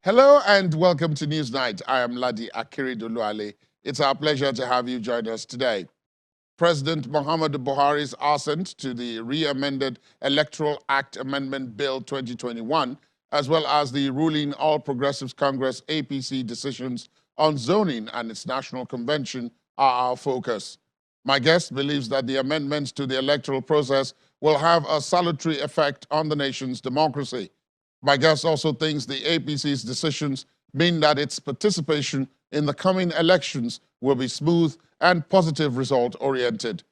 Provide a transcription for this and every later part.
Hello and welcome to Newsnight. I am Ladi Akiridoluale. It's our pleasure to have you join us today. President Muhammadu Buhari's assent to the re-amended Electoral Act Amendment Bill 2021, as well as the ruling All Progressives Congress APC decisions on zoning and its national convention are our focus. My guest believes that the amendments to the electoral process will have a salutary effect on the nation's democracy. My guest also thinks the APC's decisions mean that its participation in the coming elections will be smooth and positive result-oriented.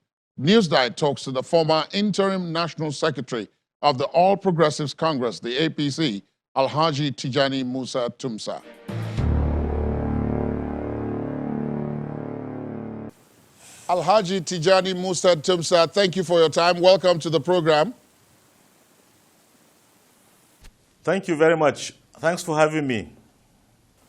NewsNight talks to the former interim national secretary of the All Progressives Congress, the APC, Alhaji Tijani Musa Tumsah. Alhaji Tijani Musa Tumsah, thank you for your time. Welcome to the program. Thank you very much. Thanks for having me.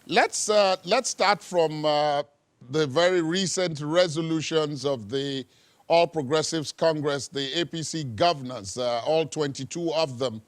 Let's start from the very recent resolutions of the All Progressives Congress, the APC governors, all 22 of them,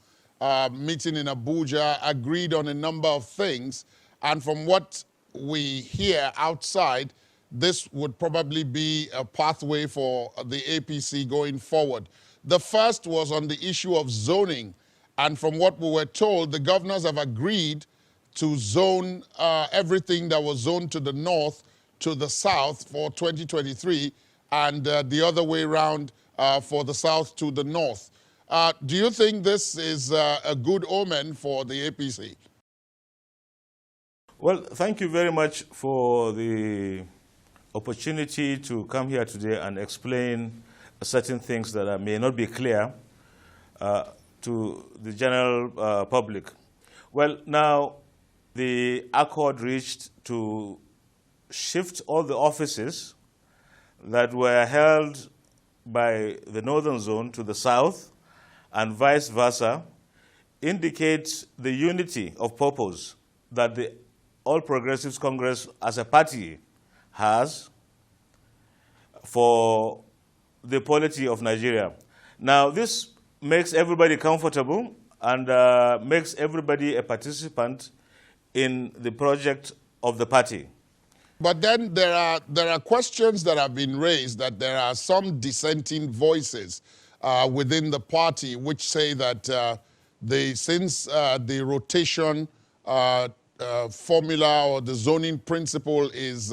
meeting in Abuja, agreed on a number of things. And from what we hear outside, this would probably be a pathway for the APC going forward. The first was on the issue of zoning. And from what we were told, the governors have agreed to zone everything that was zoned to the north to the south for 2023 and the other way around for the south to the north. Do you think this is a good omen for the APC? Well, thank you very much for the opportunity to come here today and explain certain things that may not be clear to the general public. Well, now the accord reached to shift all the offices that were held by the northern zone to the south and vice versa, indicates the unity of purpose that the All Progressives Congress as a party has for the polity of Nigeria. Now, this makes everybody comfortable and makes everybody a participant in the project of the party. But then there are questions that have been raised that there are some dissenting voices within the party which say that since the rotation formula or the zoning principle is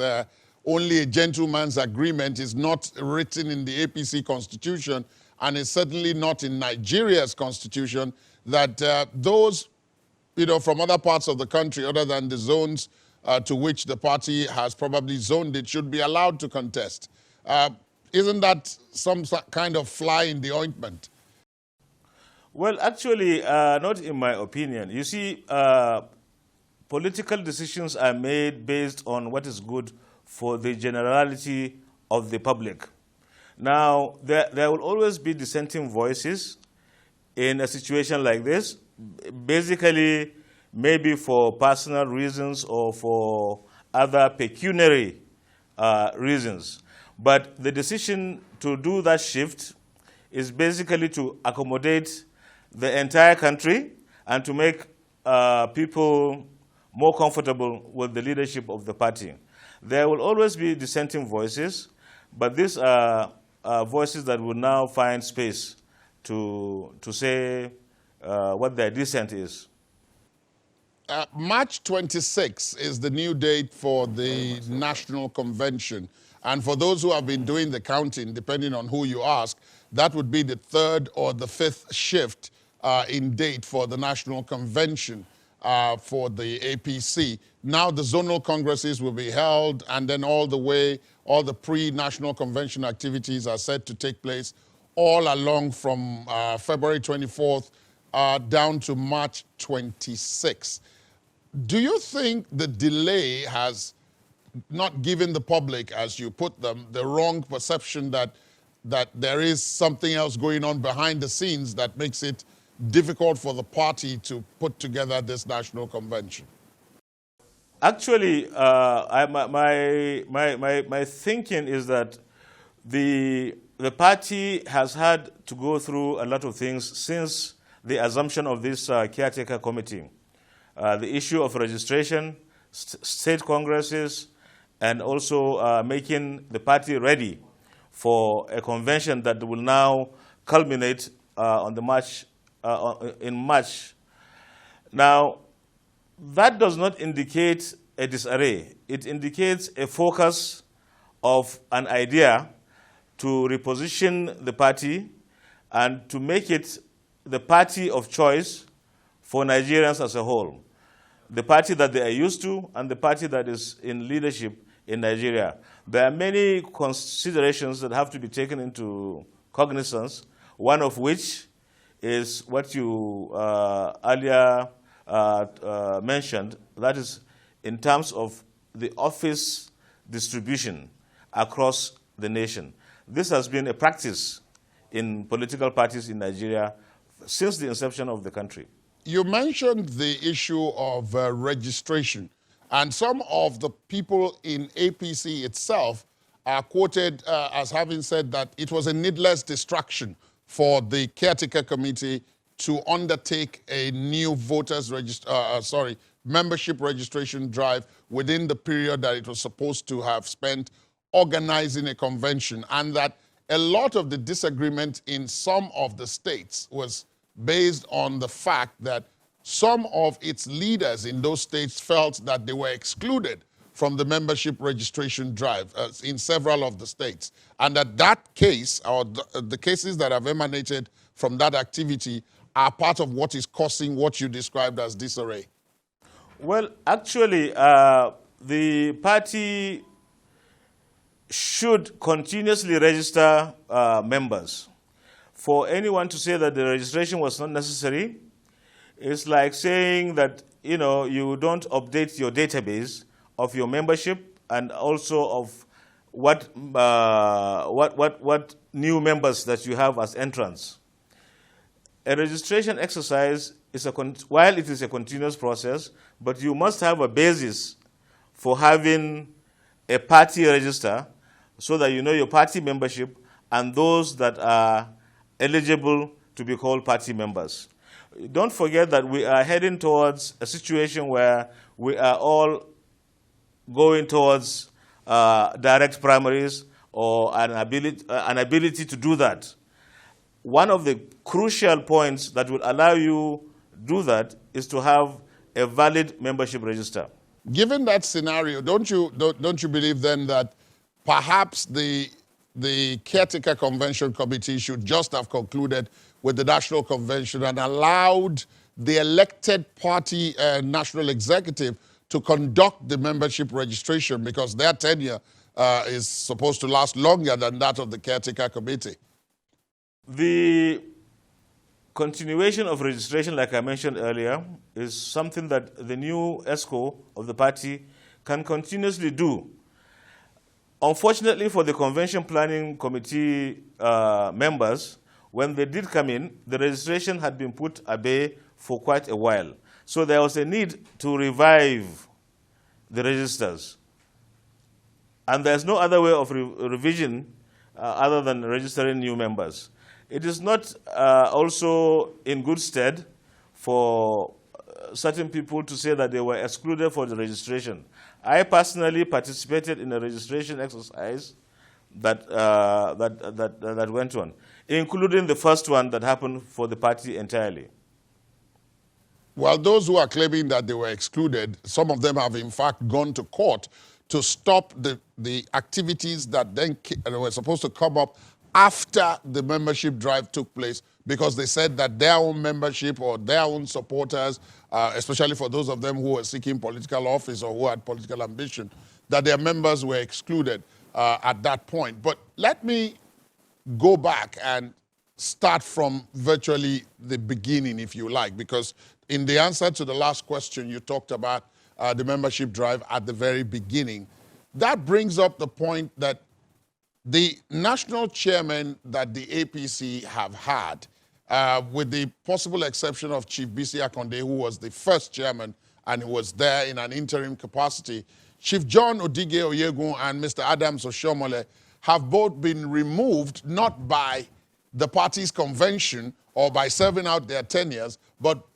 only a gentleman's agreement, is not written in the APC constitution, and is certainly not in Nigeria's constitution, that those from other parts of the country, other than the zones to which the party has probably zoned it, should be allowed to contest. Isn't that some kind of fly in the ointment? Well, actually, not in my opinion. You see, political decisions are made based on what is good for the generality of the public. Now, there will always be dissenting voices in a situation like this, basically maybe for personal reasons or for other pecuniary reasons. But the decision to do that shift is basically to accommodate the entire country and to make people more comfortable with the leadership of the party. There will always be dissenting voices, but these are voices that will now find space to say what their dissent is. March 26 is the new date for the National Convention. And for those who have been doing the counting, depending on who you ask, that would be the third or the fifth shift in date for the National Convention for the APC. Now the zonal congresses will be held, and then all the pre-National Convention activities are set to take place all along from February 24th down to March 26th. Do you think the delay has not given the public, as you put them, the wrong perception that there is something else going on behind the scenes that makes it difficult for the party to put together this national convention? Actually, my thinking is that the party has had to go through a lot of things since the assumption of this caretaker committee. the issue of registration, state congresses, and also making the party ready for a convention that will now culminate on the in March. Now, that does not indicate a disarray. It indicates a focus of an idea to reposition the party and to make it the party of choice for Nigerians as a whole, the party that they are used to and the party that is in leadership in Nigeria. There are many considerations that have to be taken into cognizance, one of which is what you earlier mentioned, that is in terms of the office distribution across the nation. This has been a practice in political parties in Nigeria since the inception of the country. You mentioned the issue of registration, and some of the people in APC itself are quoted as having said that it was a needless distraction for the caretaker committee to undertake a new membership registration drive within the period that it was supposed to have spent organizing a convention, and that a lot of the disagreement in some of the states was based on the fact that some of its leaders in those states felt that they were excluded from the membership registration drive in several of the states. And that case, or the cases that have emanated from that activity, are part of what is causing what you described as disarray. Well, actually, the party should continuously register members. For anyone to say that the registration was not necessary, it's like saying that you don't update your database of your membership and also of what new members that you have as entrants. A registration exercise is while it is a continuous process, but you must have a basis for having a party register so that you know your party membership and those that are eligible to be called party members. Don't forget that we are heading towards a situation where we are all going towards direct primaries or an ability to do that. One of the crucial points that will allow you do that is to have a valid membership register. Given that scenario, don't you believe then that perhaps the caretaker convention committee should just have concluded with the national convention and allowed the elected party national executive to conduct the membership registration, because their tenure is supposed to last longer than that of the caretaker committee? The continuation of registration, like I mentioned earlier, is something that the new ESCO of the party can continuously do. Unfortunately for the Convention Planning Committee members, when they did come in, the registration had been put away for quite a while. So there was a need to revive the registers. And there's no other way of revision other than registering new members. It is not also in good stead for certain people to say that they were excluded for the registration. I personally participated in a registration exercise that went on, including the first one that happened for the party entirely. Well, those who are claiming that they were excluded, some of them have in fact gone to court to stop the activities that then were supposed to come up after the membership drive took place, because they said that their own membership or their own supporters, especially for those of them who were seeking political office or who had political ambition, that their members were excluded at that point. But let me go back and start from virtually the beginning, if you like, because in the answer to the last question, you talked about the membership drive at the very beginning. That brings up the point that the national chairman that the APC have had, with the possible exception of Chief Bisi Akonde, who was the first chairman and who was there in an interim capacity, Chief John Odige Oyegun and Mr. Adams Oshomole have both been removed, not by the party's convention or by serving out their tenures, but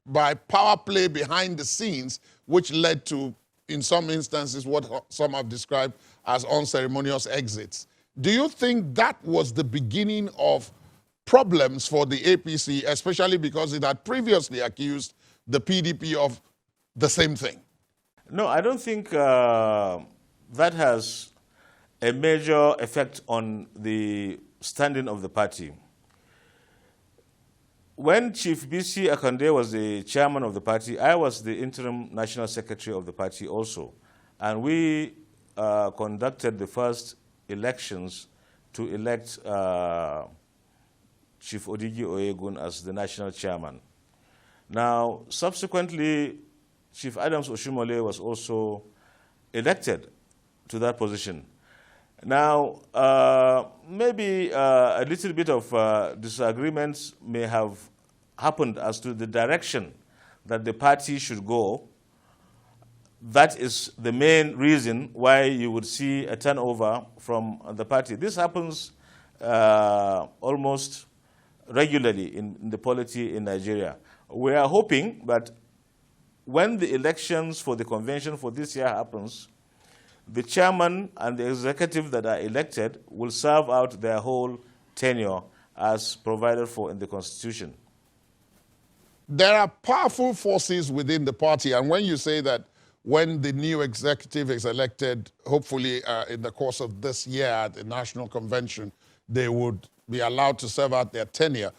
by power play behind the scenes, which led to, in some instances, what some have described as unceremonious exits. Do you think that was the beginning of problems for the APC, especially because it had previously accused the PDP of the same thing? No, I don't think that has a major effect on the standing of the party. When Chief B.C. Akande was the chairman of the party, I was the interim national secretary of the party also. And we conducted the first elections to elect Chief Odigi Oyegun as the national chairman. Now, subsequently, Chief Adams Oshimole was also elected to that position. Now, maybe a little bit of disagreements may have happened as to the direction that the party should go. That is the main reason why you would see a turnover from the party. This happens almost regularly in the polity in Nigeria. We are hoping that when the elections for the convention for this year happens, the chairman and the executive that are elected will serve out their whole tenure as provided for in the Constitution. There are powerful forces within the party, and when you say that when the new executive is elected, hopefully in the course of this year at the National Convention, they would be allowed to serve out their tenure.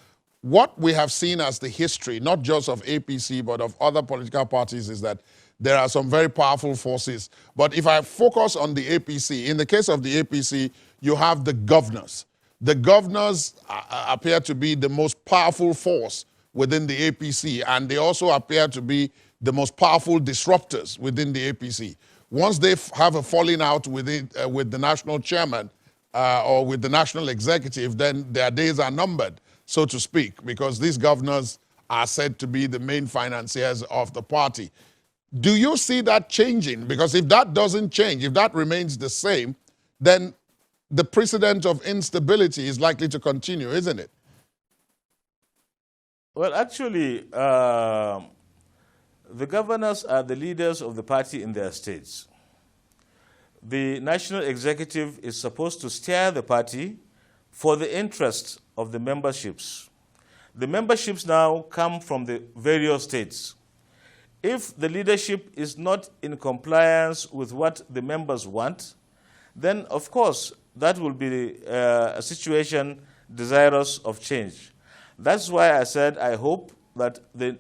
What we have seen as the history, not just of APC, but of other political parties, is that there are some very powerful forces. But if I focus on the APC, in the case of the APC, you have the governors. The governors appear to be the most powerful force within the APC, and they also appear to be the most powerful disruptors within the APC. Once they have a falling out with the national chairman or with the national executive, then their days are numbered, so to speak, because these governors are said to be the main financiers of the party. Do you see that changing? Because if that doesn't change, if that remains the same, then the precedent of instability is likely to continue, isn't it? Well, actually, the governors are the leaders of the party in their states. The national executive is supposed to steer the party for the interest of the memberships. The memberships now come from the various states. If the leadership is not in compliance with what the members want, then of course that will be a situation desirous of change. That's why I said I hope that the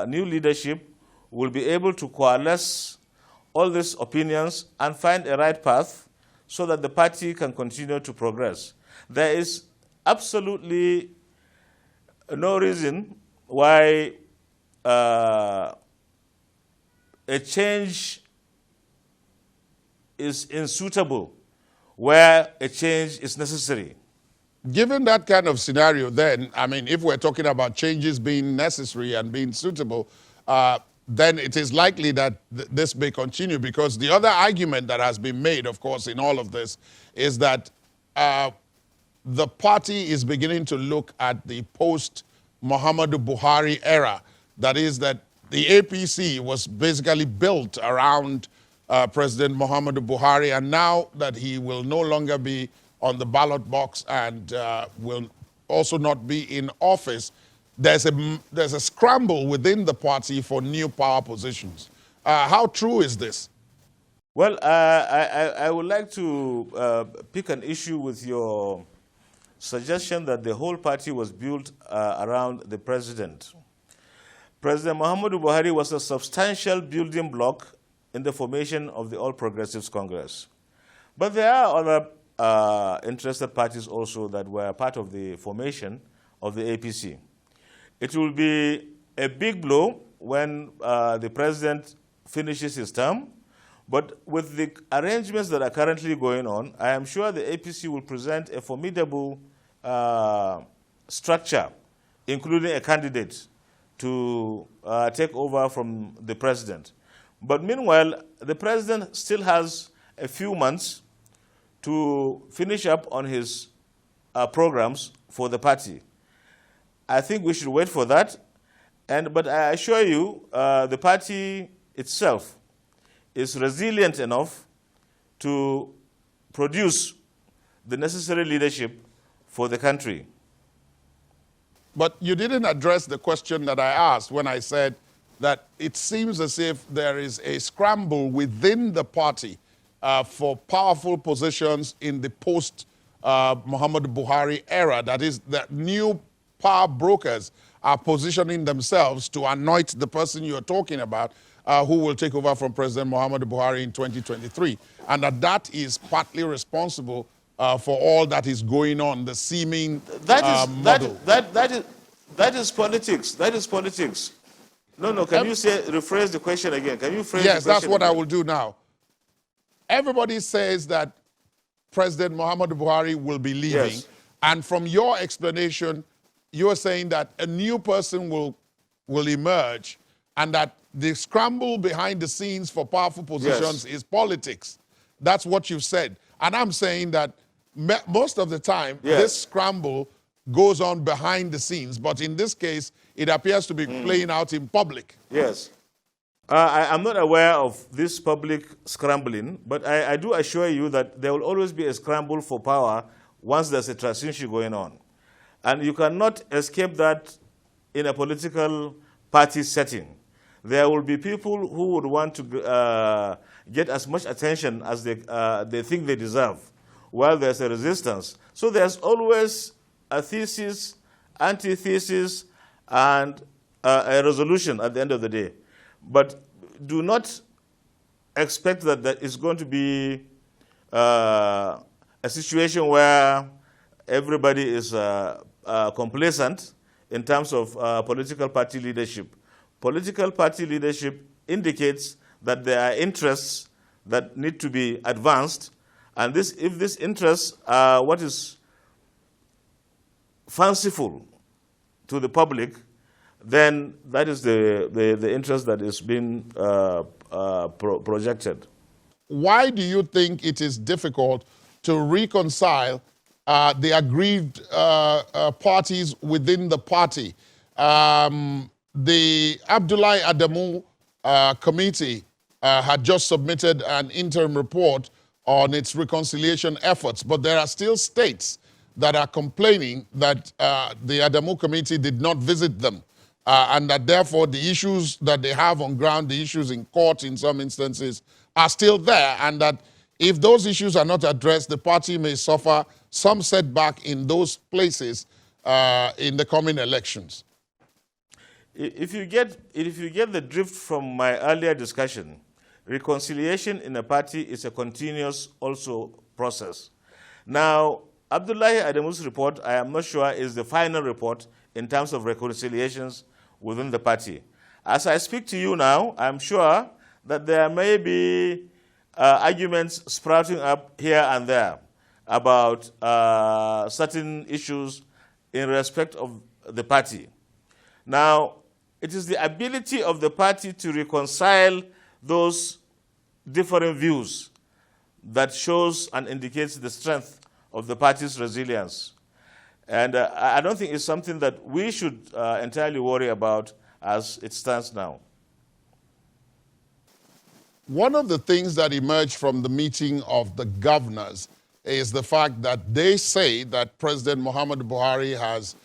new leadership will be able to coalesce all these opinions and find a right path so that the party can continue to progress. There is absolutely no reason why a change is unsuitable where a change is necessary. Given that kind of scenario, then, I mean, if we're talking about changes being necessary and being suitable, then it is likely that this may continue, because the other argument that has been made, of course, in all of this is that the party is beginning to look at the post-Muhammadu Buhari era. That is, that the APC was basically built around President Muhammadu Buhari, and now that he will no longer be on the ballot box and will also not be in office, there's a scramble within the party for new power positions. How true is this? Well, I would like to pick an issue with your suggestion that the whole party was built around the president. President Muhammadu Buhari was a substantial building block in the formation of the All Progressives Congress. But there are other interested parties also that were part of the formation of the APC. It will be a big blow when the president finishes his term, but with the arrangements that are currently going on, I am sure the APC will present a formidable structure, including a candidate to take over from the president. But meanwhile, the president still has a few months to finish up on his programs for the party. I think we should wait for that. But I assure you, the party itself is resilient enough to produce the necessary leadership for the country. But you didn't address the question that I asked when I said that it seems as if there is a scramble within the party for powerful positions in the post-Muhammadu Buhari era. That is, that new power brokers are positioning themselves to anoint the person you're talking about who will take over from President Muhammadu Buhari in 2023. And that is partly responsible for all that is going on, the seeming model. That is politics. That is politics. No, can you rephrase the question again? Can you phrase Yes, the question that's what again? I will do now. Everybody says that President Muhammadu Buhari will be leaving. Yes. And from your explanation, you're saying that a new person will emerge and that the scramble behind the scenes for powerful positions is politics. That's what you've said. And I'm saying that most of the time, this scramble goes on behind the scenes. But in this case, it appears to be playing out in public. Yes. I'm not aware of this public scrambling, but I do assure you that there will always be a scramble for power once there's a transition going on. And you cannot escape that in a political party setting. There will be people who would want to get as much attention as they think they deserve, while there's a resistance. So there's always a thesis, antithesis, and a resolution at the end of the day. But do not expect that it's going to be a situation where everybody is complacent in terms of political party leadership. Political party leadership indicates that there are interests that need to be advanced, and if these interests are what is fanciful to the public, then that is the interest that is being projected. Why do you think it is difficult to reconcile the aggrieved parties within the party? The Abdullahi Adamu committee had just submitted an interim report on its reconciliation efforts, but there are still states that are complaining that the Adamu committee did not visit them, and that therefore the issues that they have on ground, the issues in court in some instances, are still there, and that if those issues are not addressed, the party may suffer some setback in those places in the coming elections. If you get the drift from my earlier discussion, reconciliation in a party is a continuous also process. Now, Abdullahi Adamu's report, I am not sure, is the final report in terms of reconciliations within the party. As I speak to you now, I'm sure that there may be arguments sprouting up here and there about certain issues in respect of the party. Now, it is the ability of the party to reconcile those different views that shows and indicates the strength of the party's resilience. And I don't think it's something that we should entirely worry about as it stands now. One of the things that emerged from the meeting of the governors is the fact that they say that President Muhammadu Buhari has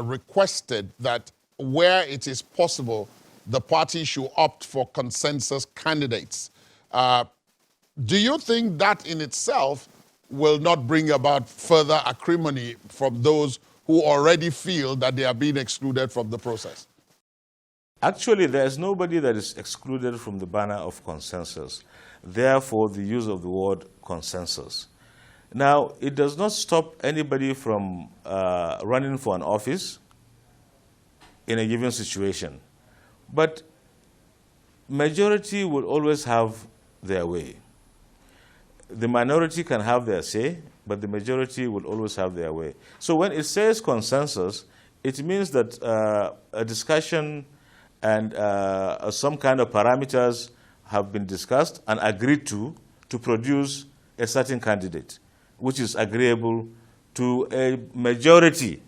requested that where it is possible, the party should opt for consensus candidates. Do you think that in itself will not bring about further acrimony from those who already feel that they are being excluded from the process? Actually, there is nobody that is excluded from the banner of consensus. Therefore, the use of the word consensus. Now, it does not stop anybody from running for an office in a given situation. But majority will always have their way. The minority can have their say, but the majority will always have their way. So when it says consensus, it means that a discussion and some kind of parameters have been discussed and agreed to produce a certain candidate, which is agreeable to a majority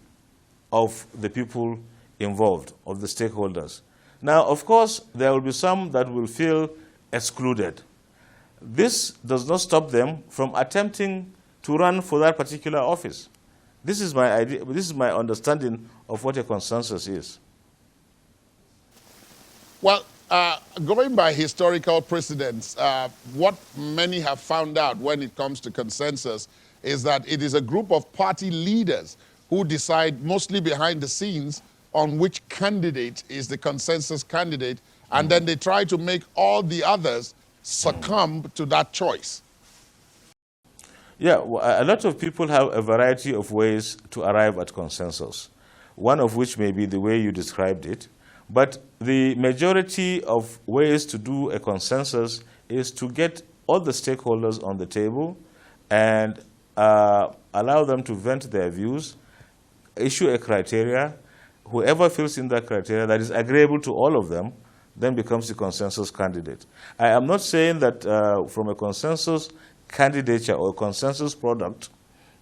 of the people involved, of the stakeholders. Now, of course, there will be some that will feel excluded. This does not stop them from attempting to run for that particular office. This is my idea. This is my understanding of what a consensus is. Well, going by historical precedents, what many have found out when it comes to consensus is that it is a group of party leaders who decide mostly behind the scenes on which candidate is the consensus candidate, and then they try to make all the others succumb to that choice. Yeah, a lot of people have a variety of ways to arrive at consensus, one of which may be the way you described it. But the majority of ways to do a consensus is to get all the stakeholders on the table and allow them to vent their views, issue a criteria. Whoever fills in that criteria that is agreeable to all of them then becomes the consensus candidate. I am not saying that from a consensus candidature or consensus product,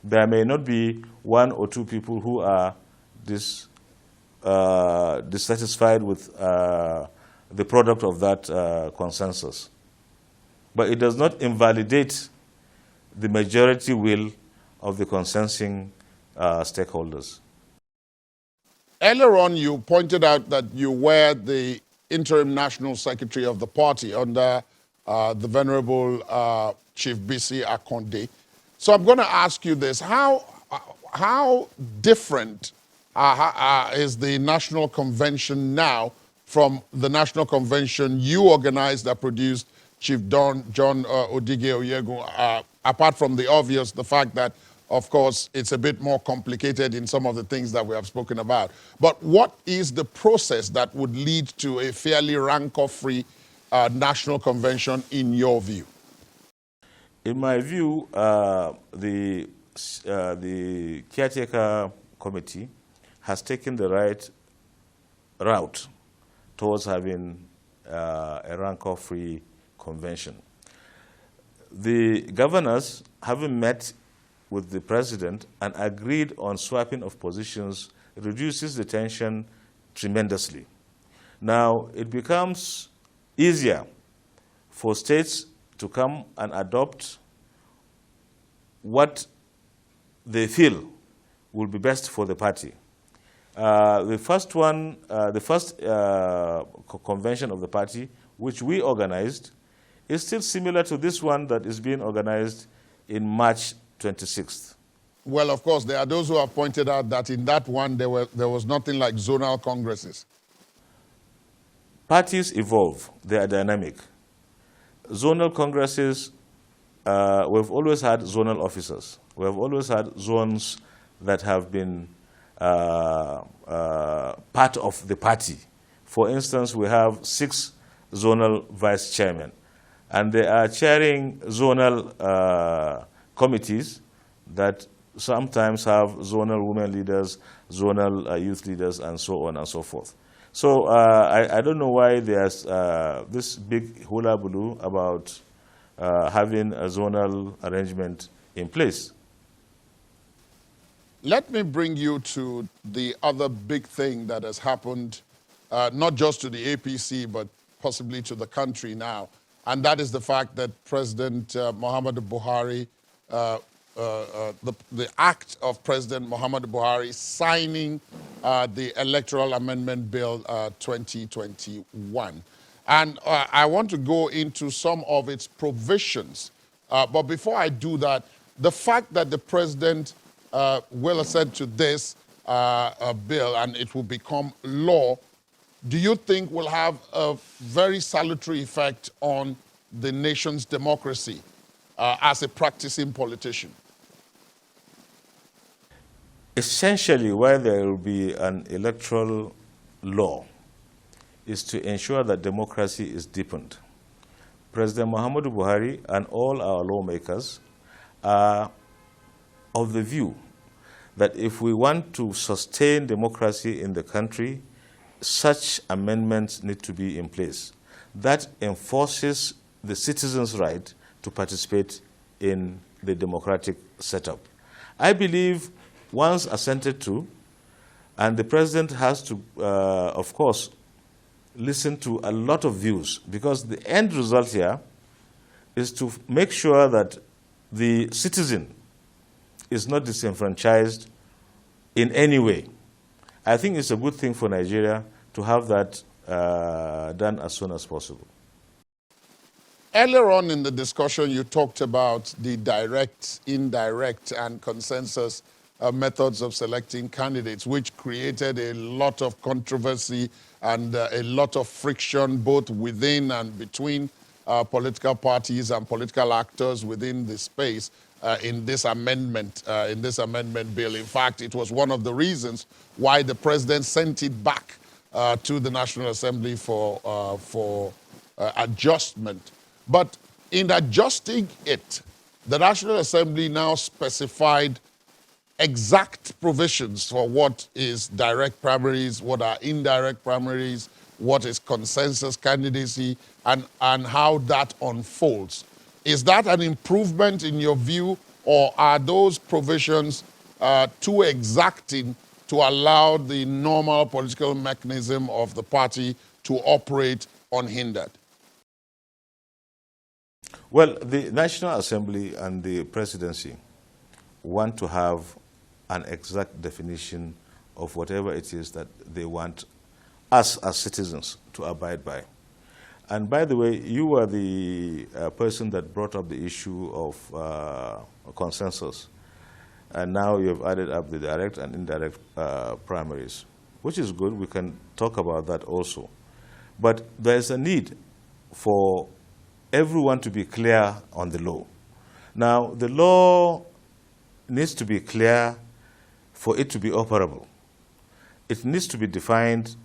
there may not be one or two people who are dissatisfied with the product of that consensus. But it does not invalidate the majority will of the consenting stakeholders. Earlier on, you pointed out that you were the interim national secretary of the party under the venerable Chief B.C. Akonde. So I'm going to ask you this. How different is the national convention now from the national convention you organized that produced Chief John Odige Oyegun, apart from the obvious, the fact that, of course, it's a bit more complicated in some of the things that we have spoken about. But what is the process that would lead to a fairly rancor-free national convention in your view? In my view, the caretaker committee has taken the right route towards having a rancor-free convention. The governors, having met with the president and agreed on swapping of positions, reduces the tension tremendously. Now, it becomes easier for states to come and adopt what they feel will be best for the party. The first convention of the party, which we organized, is still similar to this one that is being organized in March 26th. Well, of course, there are those who have pointed out that in that one there was nothing like zonal congresses. Parties evolve, they are dynamic. Zonal congresses, we've always had zonal officers. We have always had zones that have been part of the party. For instance, we have 6 zonal vice chairmen, and they are chairing zonal committees that sometimes have zonal women leaders, zonal youth leaders, and so on and so forth. So I don't know why there's this big hula baloo about having a zonal arrangement in place. Let me bring you to the other big thing that has happened, not just to the APC, but possibly to the country now, and that is the fact that President Muhammadu Buhari, the act of President Muhammadu Buhari signing the Electoral Amendment Bill 2021. And I want to go into some of its provisions. But before I do that, the fact that the President will assent to this bill and it will become law, do you think will have a very salutary effect on the nation's democracy as a practicing politician? Essentially, why there will be an electoral law is to ensure that democracy is deepened. President Muhammadu Buhari and all our lawmakers are of the view that if we want to sustain democracy in the country, such amendments need to be in place. That enforces the citizens' right to participate in the democratic setup. I believe once assented to, And the president has to, of course, listen to a lot of views, because the end result here is to make sure that the citizen is not disenfranchised in any way. I think it's a good thing for Nigeria to have that done as soon as possible. Earlier on in the discussion, you talked about the direct, indirect, and consensus methods of selecting candidates, which created a lot of controversy and a lot of friction both within and between political parties and political actors within the space in this amendment bill. In fact, it was one of the reasons why the president sent it back to the National Assembly for adjustment. But in adjusting it, the National Assembly now specified exact provisions for what is direct primaries, what are indirect primaries, what is consensus candidacy, and how that unfolds. Is that an improvement in your view, or are those provisions too exacting to allow the normal political mechanism of the party to operate unhindered? Well, the National Assembly and the presidency want to have an exact definition of whatever it is that they want us as citizens to abide by. And by the way, you were the person that brought up the issue of consensus. And now you've added up the direct and indirect primaries, which is good. We can talk about that also. But there's a need for everyone to be clear on the law. Now, the law needs to be clear for it to be operable. It needs to be defined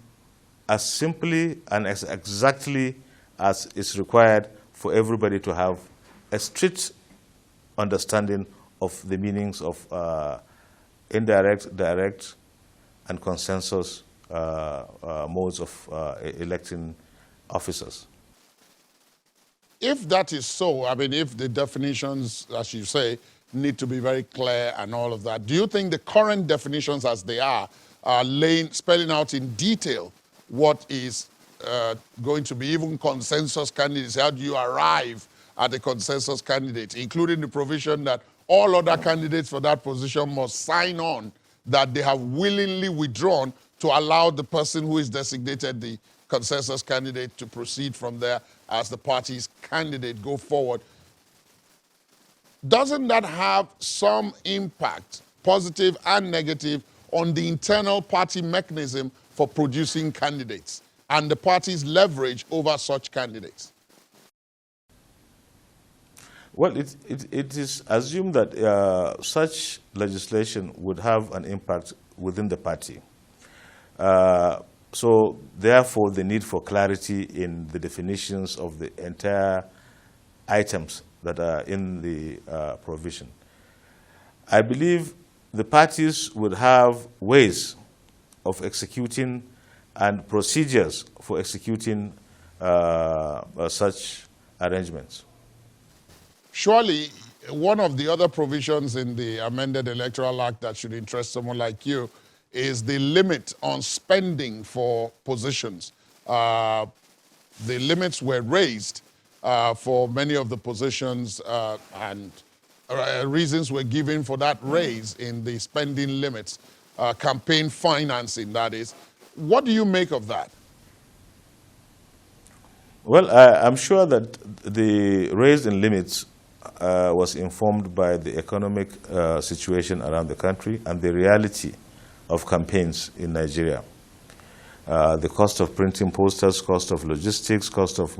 as simply and as exactly as is required for everybody to have a strict understanding of the meanings of indirect, direct, and consensus modes of electing officers. If that is so, I mean, if the definitions, as you say, need to be very clear and all of that, do you think the current definitions as they are spelling out in detail what is going to be even consensus candidates? How do you arrive at a consensus candidate, including the provision that all other candidates for that position must sign on that they have willingly withdrawn to allow the person who is designated the consensus candidate to proceed from there as the party's candidate go forward? Doesn't that have some impact, positive and negative, on the internal party mechanism for producing candidates and the party's leverage over such candidates? Well, it is assumed that such legislation would have an impact within the party. So therefore, the need for clarity in the definitions of the entire items that are in the provision. I believe the parties would have ways of executing and procedures for executing such arrangements. Surely, one of the other provisions in the amended Electoral Act that should interest someone like you is the limit on spending for positions. The limits were raised for many of the positions and reasons were given for that raise in the spending limits, campaign financing, that is. What do you make of that? Well, I'm sure that the raise in limits was informed by the economic situation around the country and the reality of campaigns in Nigeria. The cost of printing posters, cost of logistics, cost of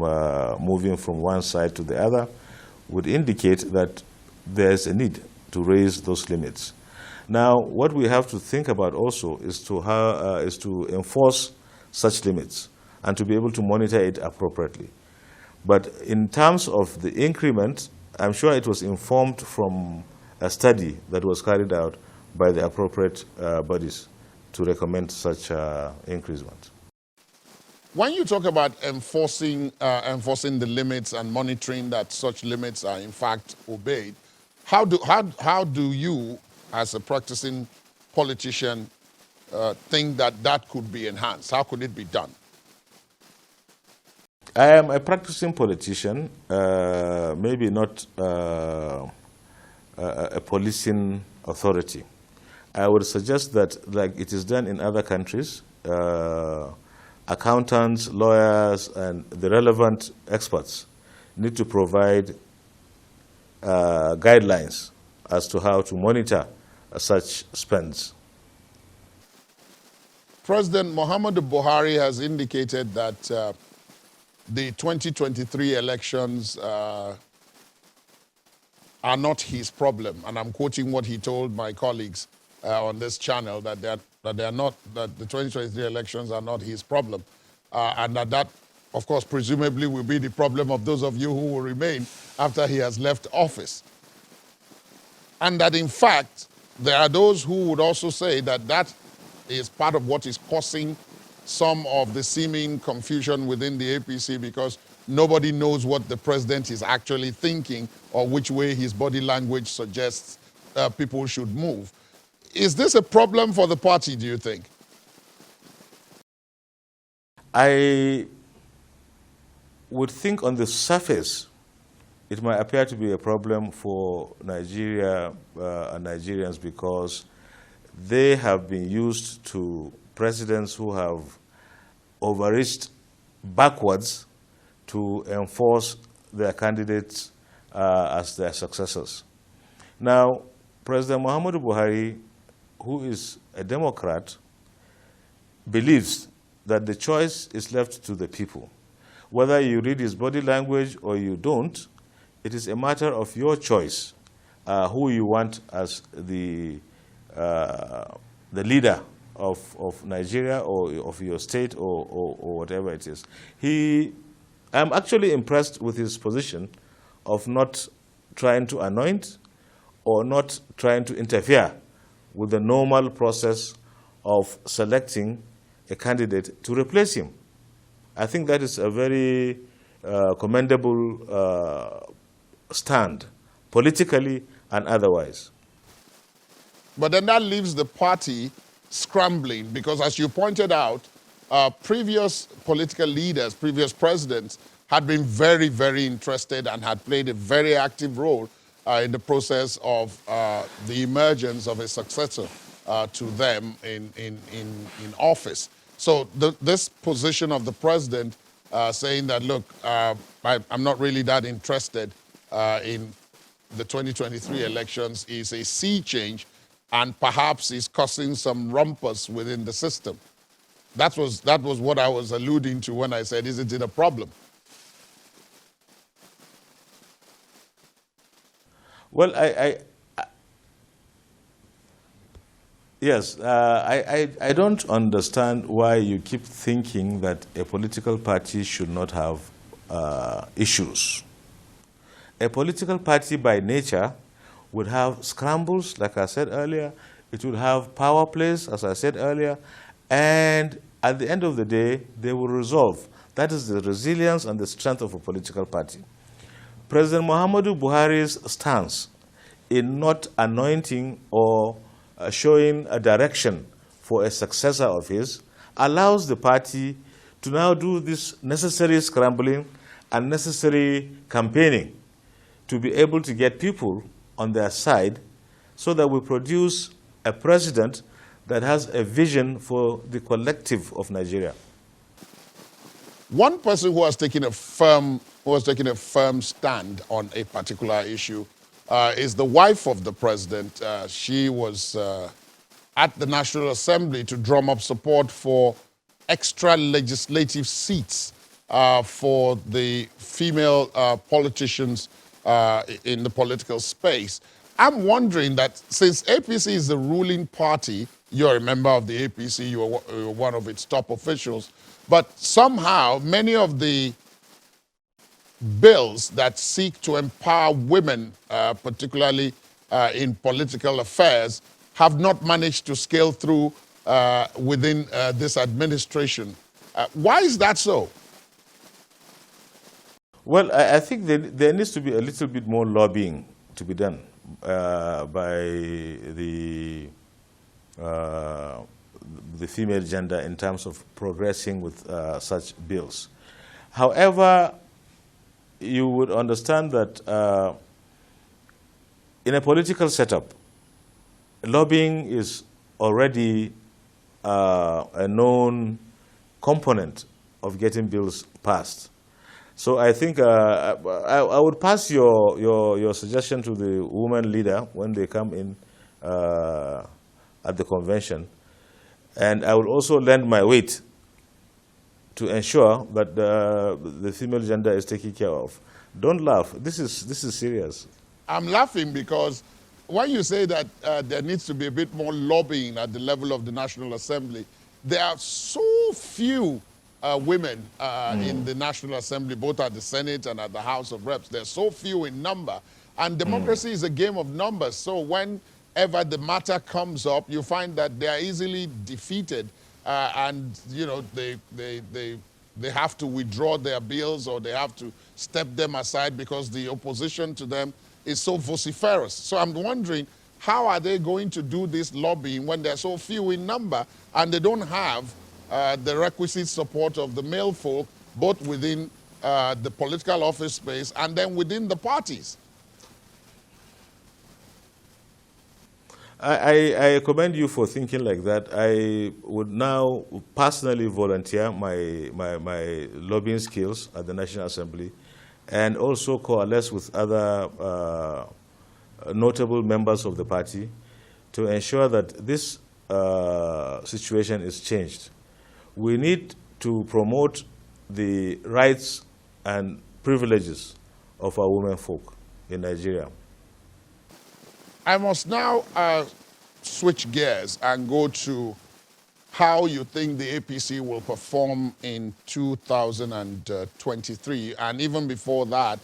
moving from one side to the other would indicate that there's a need to raise those limits. Now, what we have to think about also is to enforce such limits and to be able to monitor it appropriately. But in terms of the increment, I'm sure it was informed from a study that was carried out by the appropriate bodies to recommend such increasement. When you talk about enforcing the limits and monitoring that such limits are in fact obeyed, how do you, as a practicing politician, think that that could be enhanced? How could it be done? I am a practicing politician, maybe not a policing authority. I would suggest that, like it is done in other countries, accountants, lawyers, and the relevant experts need to provide guidelines as to how to monitor such spends. President Muhammadu Buhari has indicated that the 2023 elections are not his problem, and I'm quoting what he told my colleagues on this channel, that the 2023 elections are not his problem, and that, of course, presumably will be the problem of those of you who will remain after he has left office. And that, in fact, there are those who would also say that that is part of what is causing some of the seeming confusion within the APC, because nobody knows what the president is actually thinking or which way his body language suggests people should move. Is this a problem for the party, do you think? I would think on the surface it might appear to be a problem for Nigeria and Nigerians, because they have been used to presidents who have overreached backwards to enforce their candidates as their successors. Now, President Muhammadu Buhari, who is a Democrat, believes that the choice is left to the people. Whether you read his body language or you don't, it is a matter of your choice, who you want as the leader of Nigeria or of your state or whatever it is. I'm actually impressed with his position of not trying to anoint or not trying to interfere with the normal process of selecting a candidate to replace him. I think that is a very commendable stand, politically and otherwise. But then that leaves the party scrambling, because as you pointed out, previous political leaders, previous presidents had been very, very interested and had played a very active role in the process of the emergence of a successor to them in office. So this position of the president saying that, look, I'm not really that interested in the 2023 elections is a sea change, and perhaps is causing some rumpus within the system. That was what I was alluding to when I said, isn't it a problem? Well, yes, I don't understand why you keep thinking that a political party should not have issues. A political party by nature would have scrambles, like I said earlier. It would have power plays, as I said earlier. And at the end of the day, they will resolve. That is the resilience and the strength of a political party. President Muhammadu Buhari's stance in not anointing or showing a direction for a successor of his allows the party to now do this necessary scrambling and necessary campaigning to be able to get people on their side, so that we produce a president that has a vision for the collective of Nigeria. One person who has taken a firm stand on a particular issue is the wife of the president. She was at the National Assembly to drum up support for extra legislative seats for the female politicians in the political space. I'm wondering that since APC is the ruling party, you're a member of the APC, you're one of its top officials, but somehow many of the bills that seek to empower women, particularly in political affairs, have not managed to scale through within this administration. Why is that so? Well, I think there needs to be a little bit more lobbying to be done by the the female gender in terms of progressing with such bills. However, you would understand that in a political setup, lobbying is already a known component of getting bills passed. So I think I would pass your suggestion to the women leader when they come in at the convention, and I will also lend my weight to ensure that the female gender is taken care of. Don't laugh. This is serious. I'm laughing because when you say that there needs to be a bit more lobbying at the level of the National Assembly, there are so few women in the National Assembly, both at the Senate and at the House of Reps. They're so few in number. And democracy is a game of numbers. So whenever the matter comes up, you find that they are easily defeated. And, you know, they have to withdraw their bills or they have to step them aside because the opposition to them is so vociferous. So I'm wondering, how are they going to do this lobbying when they're so few in number and they don't have the requisite support of the male folk, both within the political office space and then within the parties? I commend you for thinking like that. I would now personally volunteer my lobbying skills at the National Assembly and also coalesce with other notable members of the party to ensure that this situation is changed. We need to promote the rights and privileges of our women folk in Nigeria. I must now switch gears and go to how you think the APC will perform in 2023, and even before that,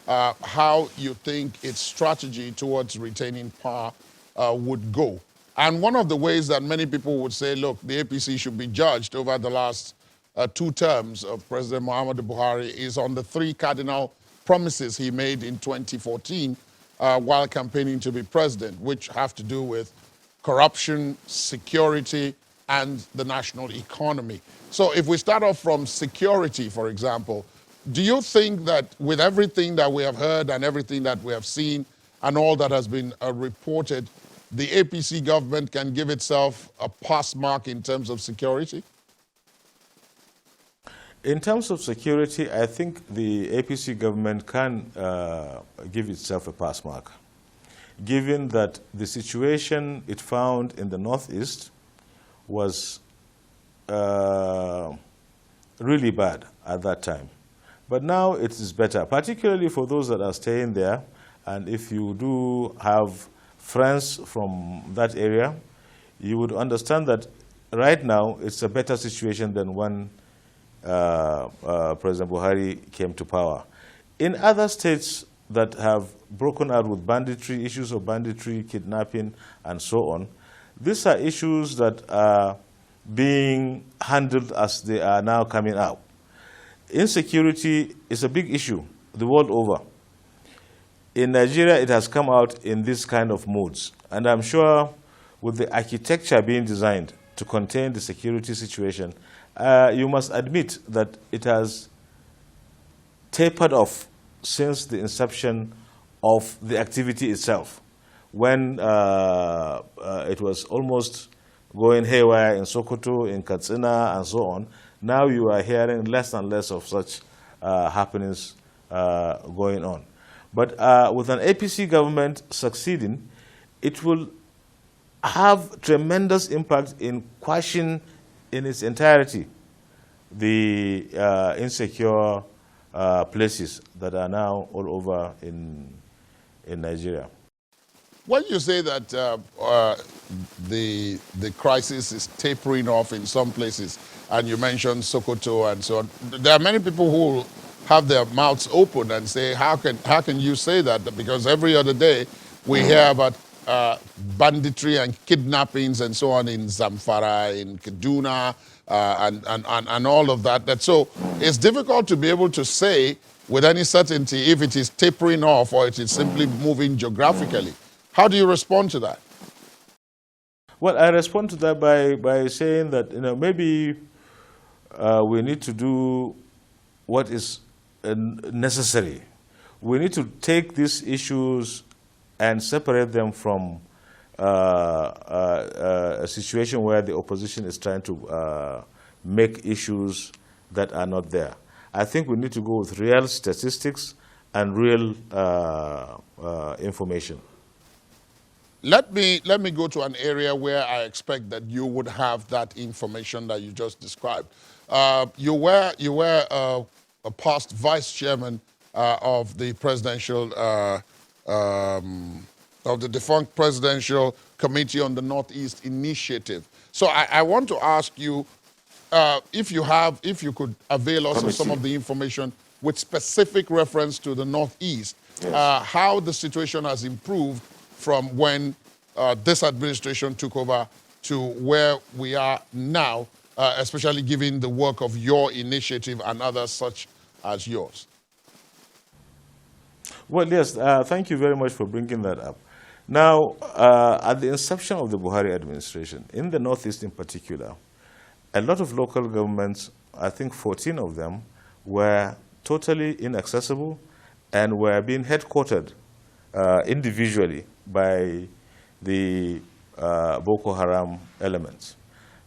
how you think its strategy towards retaining power would go. And one of the ways that many people would say, look, the APC should be judged over the last 2 terms of President Muhammadu Buhari is on the 3 cardinal promises he made in 2014 while campaigning to be president, which have to do with corruption, security, and the national economy. So if we start off from security, for example, do you think that with everything that we have heard and everything that we have seen and all that has been reported, the APC government can give itself a pass mark in terms of security? In terms of security, I think the APC government can give itself a pass mark, given that the situation it found in the Northeast was really bad at that time. But now it is better, particularly for those that are staying there. And if you do have friends from that area, you would understand that right now it's a better situation than when President Buhari came to power. In other states that have broken out with banditry, issues of banditry, kidnapping, and so on, these are issues that are being handled as they are now coming out. Insecurity is a big issue the world over. In Nigeria, it has come out in this kind of modes. And I'm sure with the architecture being designed to contain the security situation, you must admit that it has tapered off since the inception of the activity itself, when it was almost going haywire in Sokoto, in Katsina, and so on. Now you are hearing less and less of such happenings going on. But with an APC government succeeding, it will have tremendous impact in quashing in its entirety the insecure places that are now all over in Nigeria. When you say that the crisis is tapering off in some places, and you mentioned Sokoto and so on, there are many people who have their mouths open and say, how can you say that? Because every other day we hear about banditry and kidnappings and so on in Zamfara, in Kaduna, and all of that. So it's difficult to be able to say with any certainty if it is tapering off or it is simply moving geographically. How do you respond to that? Well, I respond to that by saying that, maybe we need to do what is necessary. We need to take these issues and separate them from a situation where the opposition is trying to make issues that are not there. I think we need to go with real statistics and real information. Let me go to an area where I expect that you would have that information that you just described. You were a past vice chairman of the presidential of the defunct Presidential Committee on the Northeast Initiative. So I want to ask you if you could avail us of some of the information with specific reference to the Northeast, yes, how the situation has improved from when this administration took over to where we are now, especially given the work of your initiative and others such as yours. Well, yes, thank you very much for bringing that up. Now, at the inception of the Buhari administration, in the Northeast in particular, a lot of local governments, I think 14 of them, were totally inaccessible and were being headquartered individually by the Boko Haram elements.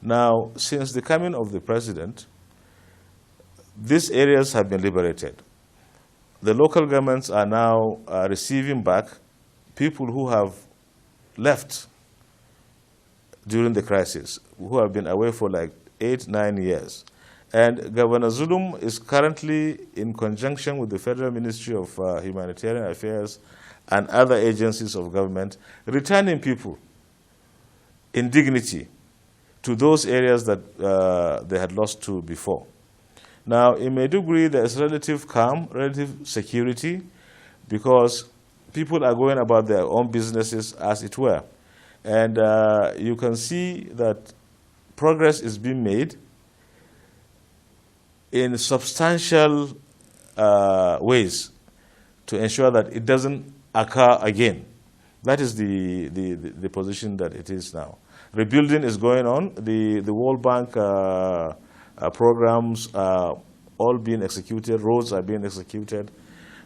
Now, since the coming of the president, these areas have been liberated. The local governments are now receiving back people who have left during the crisis, who have been away for like 8-9 years. And Governor Zulum is currently in conjunction with the Federal Ministry of Humanitarian Affairs and other agencies of government, returning people in dignity to those areas that they had lost to before. Now, in Maiduguri, there is relative calm, relative security, because people are going about their own businesses, as it were. And you can see that progress is being made in substantial ways to ensure that it doesn't occur again. That is the position that it is now. Rebuilding is going on. The World Bank programs are all being executed. Roads are being executed.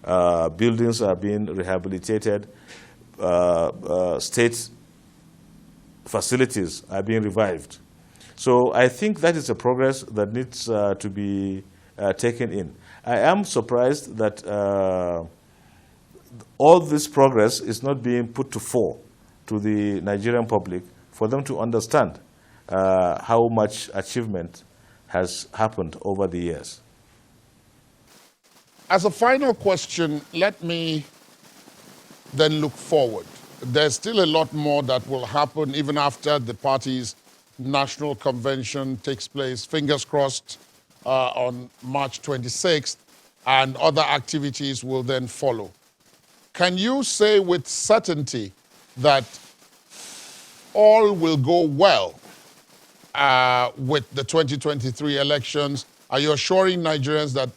Buildings are being rehabilitated. State facilities are being revived. So I think that is a progress that needs to be taken in. I am surprised that all this progress is not being put to fore to the Nigerian public for them to understand how much achievement has happened over the years. As a final question, let me then look forward. There's still a lot more that will happen even after the party's national convention takes place, fingers crossed, on March 26th, and other activities will then follow. Can you say with certainty that all will go well with the 2023 elections? Are you assuring Nigerians that,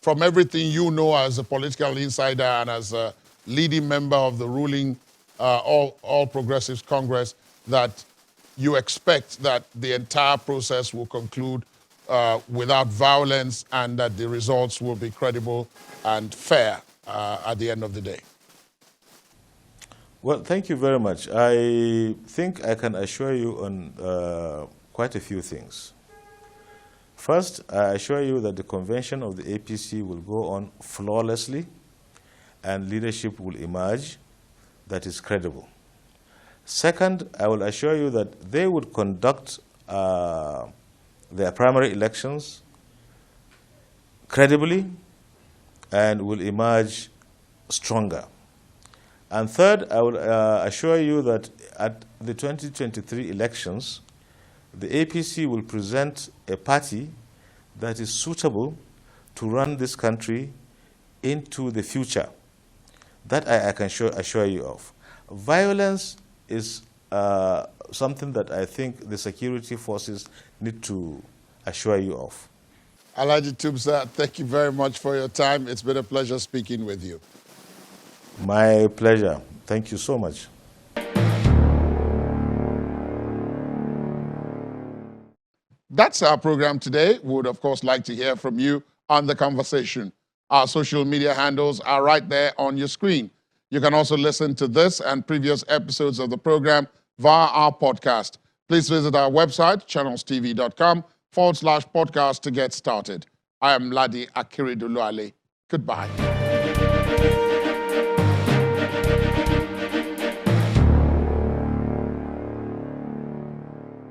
from everything you know as a political insider and as a leading member of the ruling All Progressives Congress, that you expect that the entire process will conclude without violence and that the results will be credible and fair at the end of the day? Well, thank you very much. I think I can assure you on quite a few things. First, I assure you that the convention of the APC will go on flawlessly and leadership will emerge that is credible. Second, I will assure you that they would conduct their primary elections credibly and will emerge stronger. And third, I will assure you that at the 2023 elections, the APC will present a party that is suitable to run this country into the future. That I can assure you of. Violence is something that I think the security forces need to assure you of. Alhaji Tumsah, thank you very much for your time. It's been a pleasure speaking with you. My pleasure. Thank you so much. That's our program today. We would, of course, like to hear from you on the conversation. Our social media handles are right there on your screen. You can also listen to this and previous episodes of the program via our podcast. Please visit our website, channelstv.com/podcast to get started. I am Ladi Akiriduluale. Goodbye.